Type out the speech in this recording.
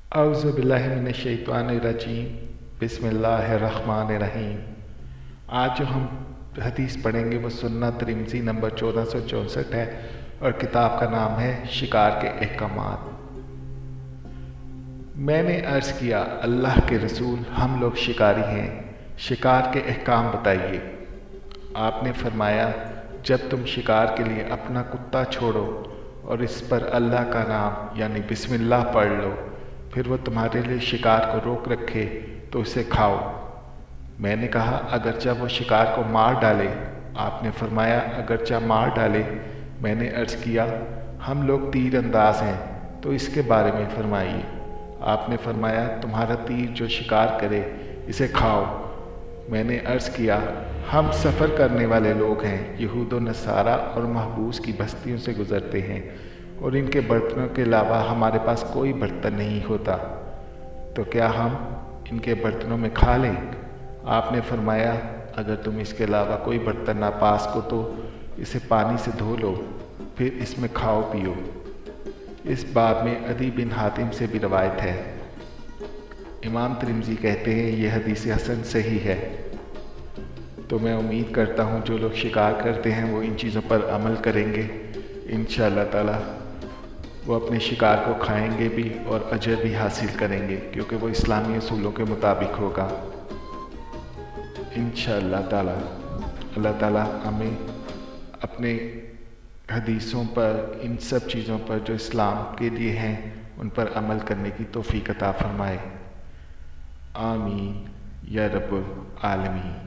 अऊज़ु बिल्लाहि मिनश्शैतानिर्रजीम बिस्मिल्लाहिर्रहमानिर्रहीम। आज जो हम हदीस पढ़ेंगे वो सुन्नत तिरमिज़ी नंबर 1464 है और किताब का नाम है शिकार के अहकामात। मैंने अर्ज़ किया, अल्लाह के रसूल, हम लोग शिकारी हैं, शिकार के अहकाम बताइए। आपने फरमाया, जब तुम शिकार के लिए अपना कुत्ता छोड़ो और इस पर अल्लाह का नाम यानी बिस्मिल्लाह पढ़ लो, फिर वो तुम्हारे लिए शिकार को रोक रखे तो उसे खाओ। मैंने कहा, अगरचा वो शिकार को मार डाले? आपने फरमाया, अगरचा मार डाले। मैंने अर्ज़ किया, हम लोग तीर अंदाज हैं तो इसके बारे में फरमाइए। आपने फरमाया, तुम्हारा तीर जो शिकार करे इसे खाओ। मैंने अर्ज़ किया, हम सफ़र करने वाले लोग हैं, यहूद व नसारा और महबूस की बस्तियों से गुज़रते हैं और इनके बर्तनों के अलावा हमारे पास कोई बर्तन नहीं होता, तो क्या हम इनके बर्तनों में खा लें? आपने फरमाया, अगर तुम इसके अलावा कोई बर्तन नापास को तो इसे पानी से धो लो, फिर इसमें खाओ पियो। इस बाब में अदी बिन हातिम से भी रवायत है। इमाम तिरमिज़ी कहते हैं यह हदीस हसन सही है। तो मैं उम्मीद करता हूँ जो लोग शिकार करते हैं वो इन चीज़ों पर अमल करेंगे। इंशाअल्लाह ताला वो अपने शिकार को खाएंगे भी और अजर भी हासिल करेंगे, क्योंकि वो इस्लामी असूलों के मुताबिक होगा। इंशाअल्लाह ताला अल्लाह ताला हमें अपने हदीसों पर, इन सब चीज़ों पर जो इस्लाम के लिए हैं उन पर अमल करने की तौफीक अता फरमाए। आमीन या रब्बुल आलमीन।